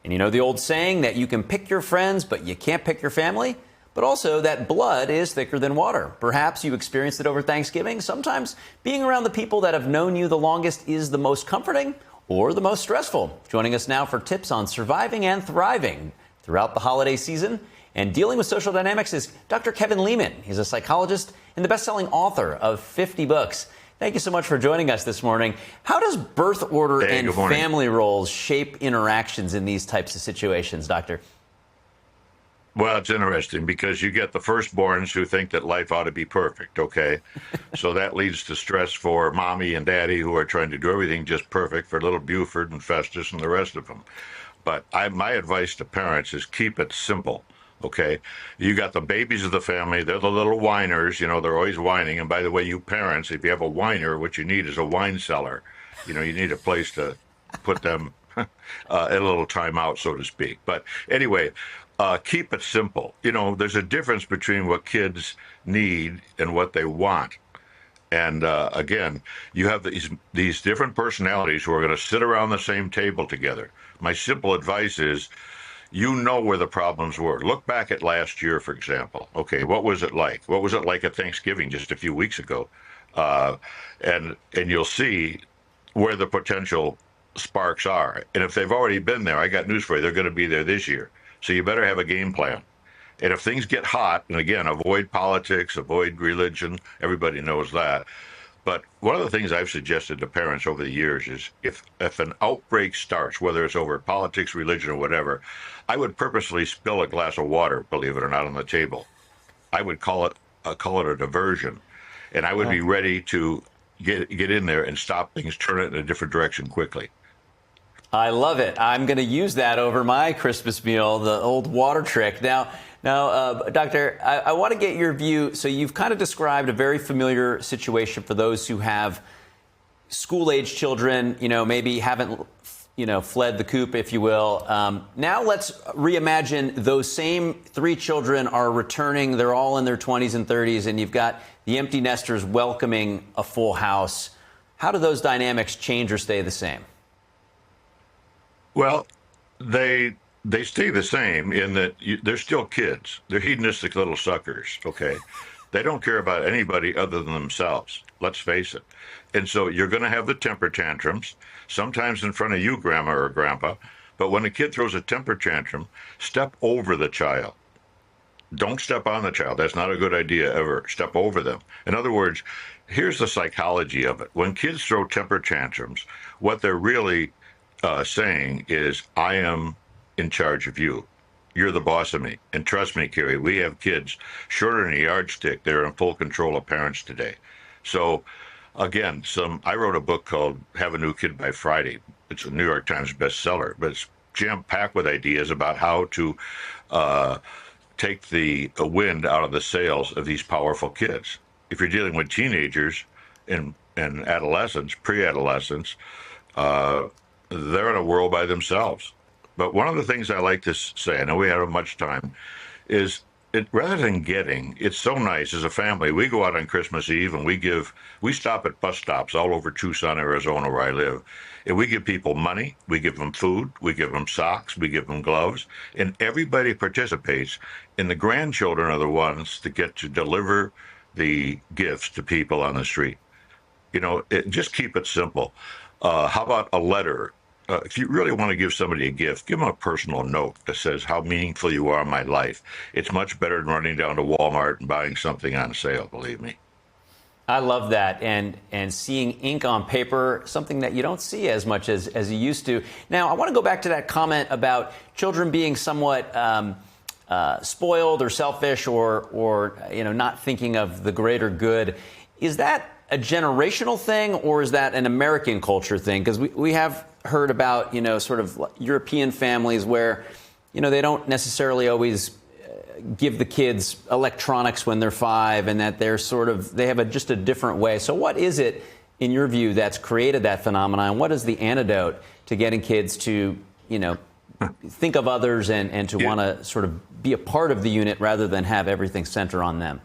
And you know the old saying that you can pick your friends, but you can't pick your family? But also that blood is thicker than water. Perhaps you experienced it over Thanksgiving. Sometimes being around the people that have known you the longest is the most comforting or the most stressful. Joining us now for tips on surviving and thriving throughout the holiday season and dealing with social dynamics is Dr. Kevin Leman. He's a psychologist and the best-selling author of 50 books. Thank you so much for joining us this morning. How does birth order and family roles shape interactions in these types of situations, Doctor? Well, it's interesting because you get the firstborns who think that life ought to be perfect, okay? So that leads to stress for mommy and daddy who are trying to do everything just perfect for little Buford and Festus and the rest of them. But my advice to parents is keep it simple, okay? You got the babies of the family. They're the little whiners. You know, they're always whining. And by the way, you parents, if you have a whiner, what you need is a wine cellar. You know, you need a place to put them a little time out, so to speak. But anyway, keep it simple. You know, there's a difference between what kids need and what they want. And again, you have these different personalities who are going to sit around the same table together. My simple advice is, you know where the problems were. Look back at last year, for example. Okay, what was it like? What was it like at Thanksgiving just a few weeks ago? And you'll see where the potential sparks are. And if they've already been there, I got news for you, they're going to be there this year. So you better have a game plan. And if things get hot, and again, avoid politics, avoid religion, everybody knows that. But one of the things I've suggested to parents over the years is if an outbreak starts, whether it's over politics, religion, or whatever, I would purposely spill a glass of water, believe it or not, on the table. I would call it a diversion. And I would be ready to get in there and stop things, turn it in a different direction quickly. I love it. I'm going to use that over my Christmas meal, the old water trick. Now, Doctor, I want to get your view. So you've kind of described a very familiar situation for those who have school-age children, you know, maybe haven't, you know, fled the coop, if you will. Now let's reimagine those same three children are returning. They're all in their 20s and 30s, and you've got the empty nesters welcoming a full house. How do those dynamics change or stay the same? Well, they stay the same in that they're still kids. They're hedonistic little suckers, okay? They don't care about anybody other than themselves. Let's face it. And so you're going to have the temper tantrums, sometimes in front of you, Grandma or Grandpa. But when a kid throws a temper tantrum, step over the child. Don't step on the child. That's not a good idea ever. Step over them. In other words, here's the psychology of it. When kids throw temper tantrums, what they're really saying is, I am in charge of you. You're the boss of me. And trust me, Carrie, we have kids shorter than a yardstick. They're in full control of parents today. So again, I wrote a book called Have a New Kid by Friday. It's a New York Times bestseller, but it's jam-packed with ideas about how to take the wind out of the sails of these powerful kids. If you're dealing with teenagers and adolescents, pre-adolescents, they're in a world by themselves. But one of the things I like to say, I know we don't have much time, is rather than getting, it's so nice as a family. We go out on Christmas Eve and we stop at bus stops all over Tucson, Arizona, where I live. And we give people money, we give them food, we give them socks, we give them gloves, and everybody participates. And the grandchildren are the ones that get to deliver the gifts to people on the street. You know, just keep it simple. How about a letter? If you really want to give somebody a gift, give them a personal note that says how meaningful you are in my life. It's much better than running down to Walmart and buying something on sale, believe me. I love that. And seeing ink on paper, something that you don't see as much as you used to. Now, I want to go back to that comment about children being somewhat spoiled or selfish or you know, not thinking of the greater good. Is that a generational thing, or is that an American culture thing? Because we have heard about, you know, sort of European families where, you know, they don't necessarily always give the kids electronics when they're 5, and that they have just a different way. So what is it, in your view, that's created that phenomenon? What is the antidote to getting kids to, you know, think of others and to want to sort of be a part of the unit rather than have everything center on them?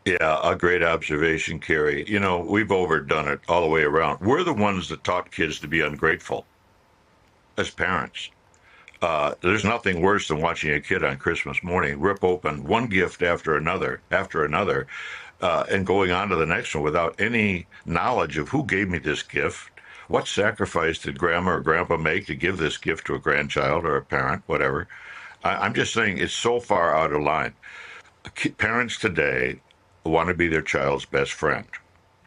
Yeah, a great observation, Carrie. You know, we've overdone it all the way around. We're the ones that taught kids to be ungrateful as parents. There's nothing worse than watching a kid on Christmas morning rip open one gift after another, and going on to the next one without any knowledge of who gave me this gift. What sacrifice did grandma or grandpa make to give this gift to a grandchild or a parent, whatever? I'm just saying it's so far out of line. Parents today want to be their child's best friend.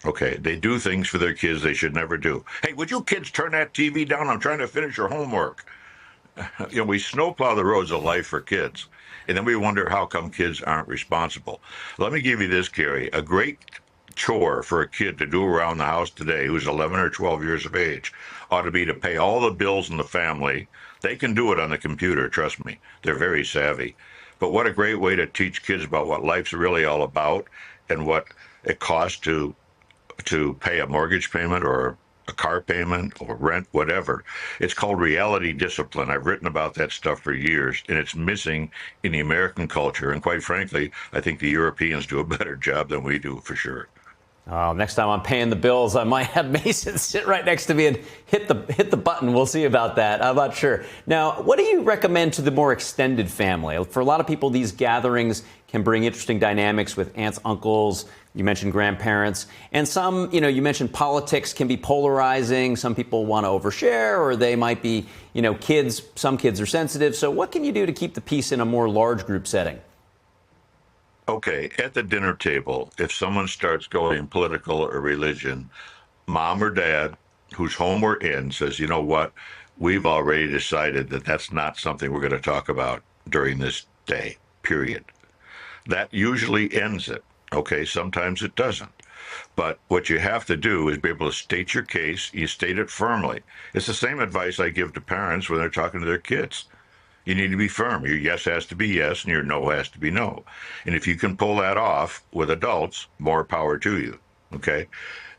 Okay, they do things for their kids they should never do. Hey, would you kids turn that TV down? I'm trying to finish your homework. We snowplow the roads of life for kids, and then we wonder how come kids aren't responsible. Let me give you this, Gary. A great chore for a kid to do around the house today who's 11 or 12 years of age ought to be to pay all the bills in the family. They can do it on the computer, trust me. They're very savvy. But what a great way to teach kids about what life's really all about and what it costs to pay a mortgage payment or a car payment or rent, whatever. It's called reality discipline. I've written about that stuff for years, and it's missing in the American culture. And quite frankly, I think the Europeans do a better job than we do, for sure. Next time I'm paying the bills, I might have Mason sit right next to me and hit the button. We'll see about that. I'm not sure. Now, what do you recommend to the more extended family? For a lot of people, these gatherings can bring interesting dynamics with aunts, uncles. You mentioned grandparents. And some, you mentioned politics can be polarizing. Some people want to overshare, or they might be, kids. Some kids are sensitive. So what can you do to keep the peace in a more large group setting? Okay, at the dinner table, if someone starts going political or religion, mom or dad, whose home we're in, says, you know what, we've already decided that that's not something we're going to talk about during this day, period. That usually ends it. Okay, sometimes it doesn't. But what you have to do is be able to state your case. You state it firmly. It's the same advice I give to parents when they're talking to their kids. You need to be firm. Your yes has to be yes, and your no has to be no. And if you can pull that off with adults, more power to you. Okay?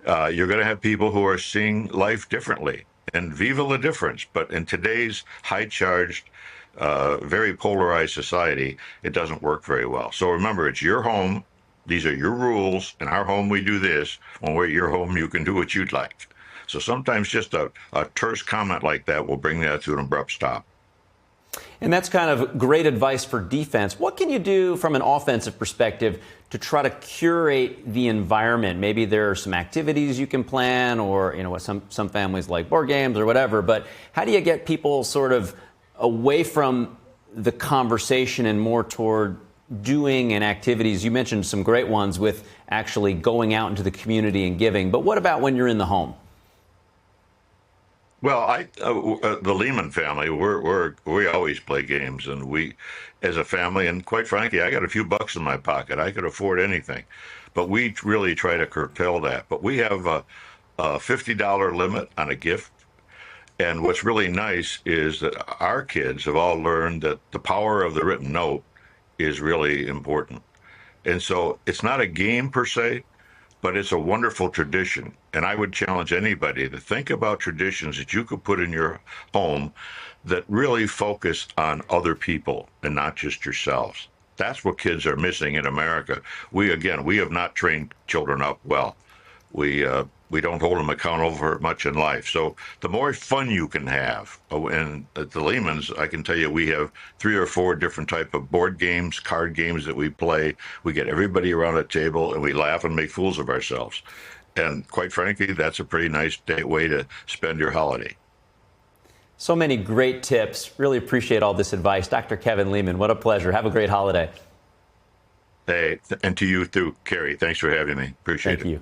You're going to have people who are seeing life differently, and viva la difference. But in today's high-charged, very polarized society, it doesn't work very well. So remember, it's your home. These are your rules. In our home, we do this. When we're at your home, you can do what you'd like. So sometimes just a terse comment like that will bring that to an abrupt stop. And that's kind of great advice for defense. What can you do from an offensive perspective to try to curate the environment? Maybe there are some activities you can plan, or what some families like board games or whatever. But how do you get people sort of away from the conversation and more toward doing and activities? You mentioned some great ones with actually going out into the community and giving. But what about when you're in the home? Well, the Leman family, we always play games, and we, as a family, and quite frankly, I got a few bucks in my pocket. I could afford anything, but we really try to curtail that. But we have a $50 limit on a gift, and what's really nice is that our kids have all learned that the power of the written note is really important, and so it's not a game per se, but it's a wonderful tradition. And I would challenge anybody to think about traditions that you could put in your home that really focus on other people and not just yourselves. That's what kids are missing in America. We have not trained children up well. We don't hold them accountable for much in life. So the more fun you can have, and at the Lehmans, I can tell you we have 3 or 4 different type of board games, card games that we play. We get everybody around a table and we laugh and make fools of ourselves. And quite frankly, that's a pretty nice way to spend your holiday. So many great tips. Really appreciate all this advice. Dr. Kevin Leman, what a pleasure. Have a great holiday. Hey, and to you too, Carrie. Thanks for having me. Appreciate it. Thank you.